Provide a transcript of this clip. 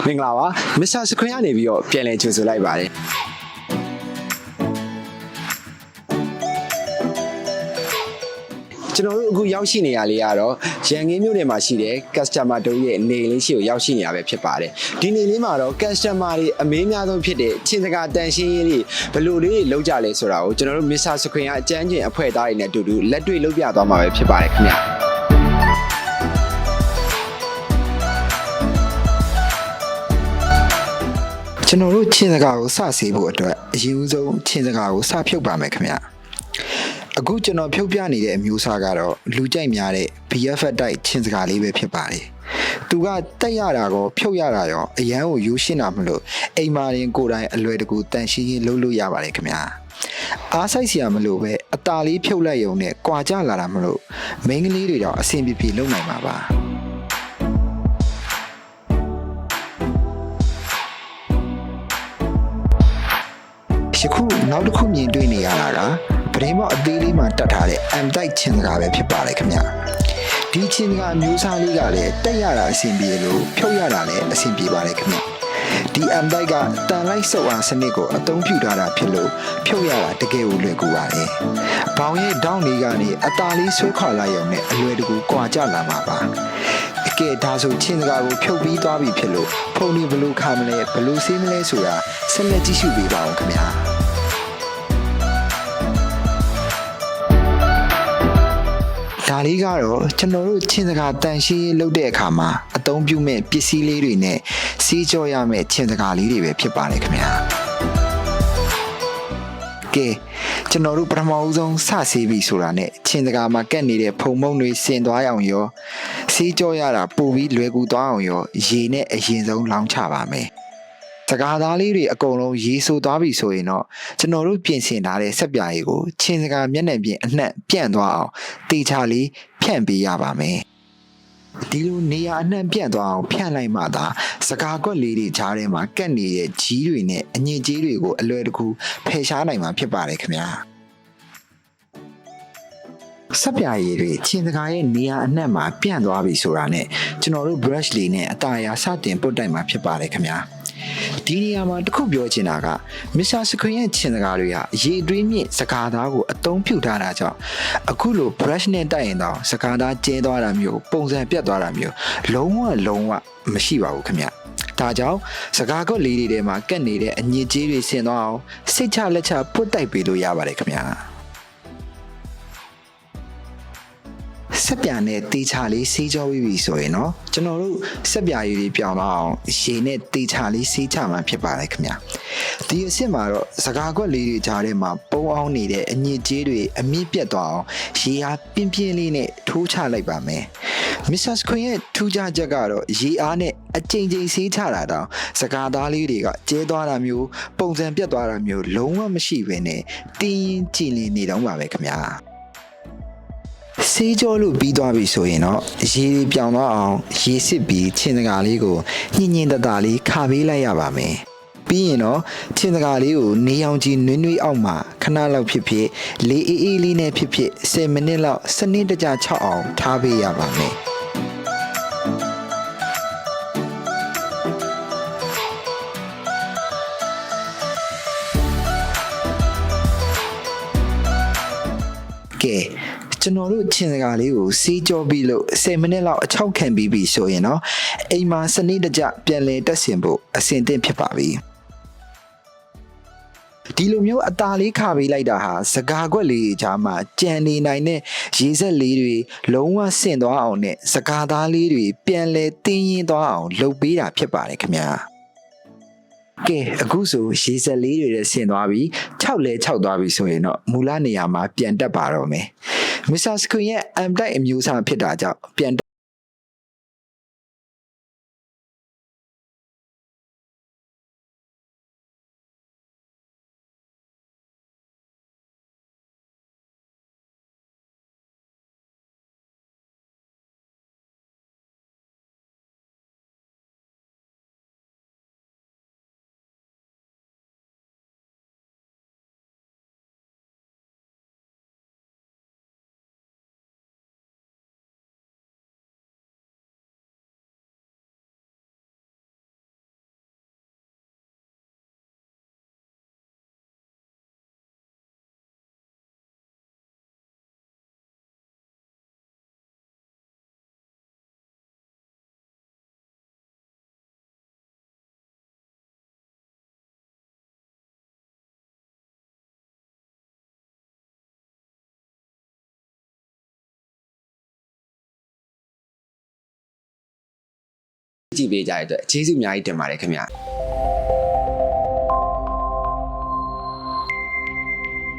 မင်္ဂလာပါမစ္စတာစခွင်ကနေပြီးတော့ပြန်လည်ကြိုဆိုလိုက်ပါတယ်ကျွန်တော်တို့အခုရောက်ရှိနေရလေးကတော့ရန်ကင်းမြို့နယ်မှာရှိတဲ့ customer တို့ရဲ့နေလေးရှိကိုရောက်ရှိနေရပဲဖြစ်ပါတယ်ဒီနေလေးမှာတော့ customer တွေအမေးများဆုံးဖြစ်တဲ့ချင်းစကားတန်ရှင်းရေးတွေဘယ်လိုလေးတွေလုပ်ကြလဲဆိုတာကိုကျွန်တော်တို့မစ္စတာစခွင်ကအကြမ်းကျင်အဖွဲ့သားတွေနဲ့အတူတူလက်တွေ့လုပ်ပြသွားမှာပဲဖြစ်ပါတယ်ခင်ဗျာကျွန်တော်တို့ချင်းစကားကိုစဆေးဖို့အတွက်အရင်ဦးဆုံးချင်းစကားကိုစဖြုတ်ပါမယ်ခင်ဗျအခုကျွန်တော်ဖြုတ်ပြနေတဲ့အမျိုးအစားကတော့လူကြိုက်များတဲ့ BFF တိုက်ချင်းစကားလေးပဲဖြစ်ပါတယ်သူကတက်ရတာကောဖြုတ်ရတာရောအရန်ကိုယူရှင်းတာမလို့အိမ်မာရင်ကိုယ်တိုင်အလွယ်တကူတန်ရှင်းရေးလုပ်လို့ရပါတယ်ခင်ဗျာအားဆိုင်စရာမလို့ပဲအตาလေးဖြုတ်လိုက်ရုံနဲ့ကြွာကြလာတာမလို့မိန်းကလေးတွေတော့အဆင်ပြေပြေလုပ်နိုင်မှာပါယခုနောက်တစ်ခုမြင်တွေ့နေရတာကပရင်းမော့အသေးလေးမှာတက်ထားတဲ့ M တိုက်ချင်းစကားပဲဖြစ်ပါတယ်ခင်ဗျာဒီချင်းစကားမျိုးစားလေးကလည်းတက်ရတာအဆင်ပြေလို့ဖြုတ်ရတာလည်းအဆင်ပြေပါတယ်ခင်ဗျာဒီ M တိုက်ကတန်လိုက်စုပ်အားစနစ်ကိုအသုံးပြုထားတာဖြစ်လို့ဖြုတ်ရတာတကယ်ကိုလွယ်ကူပါတယ်။ဘောင်ရဲ့ဒေါင်းလေးကနေအตาလေးဆွဲခွာလိုက်ရုံနဲ့အလွယ်တကူကြွာကြလာမှာပါ။အကဲဒါဆိုချင်းစကားကိုဖြုတ်ပြီးသွားပြီဖြစ်လို့ဖုန်ဒီဘလူးခါမလဲဘလူးဆေးမလဲဆိုတာဆက်လက်ကြည့်ရှုပေးပါအောင်ခင်ဗျာ။ဒါလေးကတော့ကျွန်တော်တို့ချင်းစကားတန်ရှင်းလုပ်တဲ့အခါမှာအသုံးပြုမဲ့ပစ္စည်းလေးတွေနဲ့စီးကြောရမဲ့ချင်းစကားလေးတွေပဲဖြစ်ပါတယ်ခင်ဗျာကဲကျွန်တော်တို့ပထမဦးဆုံးစဆေးပြီဆိုတာနဲ့ချင်းစကားမှာကက်နေတဲ့ဖုံမုံတွေဆင်သွားအောင်ရောစီးကြောရတာပို့ပြီးလွယ်ကူသွားအောင်ရောရေနဲ့အရင်ဆုံးလောင်းချပါမယ်စကားသားလေးတွေအကုန်လုံးရေးဆိုသွားပြီဆိုရင်တော့ကျွန်တော်တို့ပြင်ဆင်ထားတဲ့ဆက်ပြားရည်ကိုချင်းစကားမျက်နှာပြင်အနှံ့ပြန့်သွားအောင်တေချာလေးဖြန့်ပေးရပါမယ်ဒီလိုနေရာအနှံ့ပြန့်သွားအောင်ဖြန့်လိုက်မှသာစကားကွက်လေးတွေကြားထဲမှာကက်နေတဲ့ကြီးတွေနဲ့အညစ်အကြေးတွေကိုအလွယ်တကူဖယ်ရှားနိုင်မှာဖြစ်ပါတယ်ခင်ဗျာဆက်ပြာရည်တွေချင်းစကားရဲ့နေရာအနှံ့မှာပြန့်သွားပြီဆိုတာနဲ့ကျွန်တော်တို့ brush လေးနဲ့အတားအရာစတင်ပုတ်တိုက်မှာဖြစ်ပါတယ်ခင်ဗျာဒီနေရာမှာတခုပြောချင်တာကမစ္စတာစခွင်ရဲ့ချင်းစကားတွေဟာရေတွင်းမြင့်စကားသားကိုအသုံးပြုထားတာကြောင့်အခုလို brush နဲ့တိုက်ရင်တော့စကားသားကျဲသွားတာမျိုးပုံစံပြတ်သွားတာမျိုးလုံးဝမရှိပါဘူးခင်ဗျဒါကြောင့်စကားကွက်လေးတွေထဲမှာကက်နေတဲ့အညစ်အကြေးတွေဆင်သွားအောင်စိတ်ချလက်ချပုတ်တိုက်ပေးလို့ရပါတယ်ခင်ဗျာဆက်ပြာနဲ့တေချာလေးဆေးကြောပြီးပြီဆိုရင်တော့ကျွန်တော်တို့ဆက်ပြာရည်တွေပြောင်းတော့အောင်ရေနဲ့တေချာလေးဆေးချမှဖြစ်ပါတယ်ခင်ဗျာဒီအစ်စ်မှာတော့စကားကွက်လေးတွေကြားထဲမှာပုံအောင်နေတဲ့အညစ်အကြေးတွေအမြင့်ပြတ်သွားအောင်ရေအားပြင်းပြင်းလေးနဲ့ထိုးချလိုက်ပါမယ်မစ္စတာစခွင်ရဲ့ထူးခြားချက်ကတော့ရေအားနဲ့အကြိမ်ကြိမ်ဆေးချတာတောင်စကားသားလေးတွေကကျဲသွားတာမျိုးပုံစံပြတ်သွားတာမျိုးလုံးဝမရှိဘဲနဲ့တင်းရင်ကြည်လင်နေတော့ပါပဲခင်ဗျာဆေးကြောလို့ပြီးသွားပြီဆိုရင်တော့ရေပြောင်းသွားအောင်ရေစစ်ပြီးချင်းစကားလေးကိုညင်ညင်တတလေးခါပေးလိုက်ရပါမယ်ပြီးရင်တော့ချင်းစကားလေးကိုနေအောင်ကြီးနွေးနွေးအောက်မှာခဏလောက်ဖြစ်ဖြစ်လေးအေးအေးလေးနဲ့ဖြစ်ဖြစ်10မိနစ်လောက်စနစ်တကျ6အောင်ထားပေးရပါမယ်ကဲကျွန်တော်တို့ချင်းစကားလေးကိုစီးကြောပြီးလို့10မိနစ်လောက်အချောက်ခံပြီးပြီဆိုရင်တော့အိမ်မှာစနစ်တကျပြန်လည်တက်ဆင်ဖို့အဆင်သင့်ဖြစ်ပါပြီဒီလိုမျိုးအตาလေးခါပေးလိုက်တာဟာစကားကွက်လေးကြားမှာကြံနေနိုင်တဲ့ရေစက်လေးတွေလုံးဝဆင့်သွားအောင်နဲ့စကားသားလေးတွေပြန်လည်တင်းရင်းသွားအောင်လုပ်ပေးတာဖြစ်ပါတယ်ခင်ဗျာကဲအခုဆိုရေစက်လေးတွေဆင်သွားပြီ6သွားပြီဆိုရင်တော့မူလနေရာမှာပြန်တက်ပါတော့မယ်မစ္စတာစခွင်ရဲ့ M တိုက်အမျိုးအစားဖြစ်တာကြောင့်ပြန် ကြည့်ပေးကြတဲ့အတွက်ကျေးဇူးအများကြီးတင်ပါတယ်ခင်ဗျ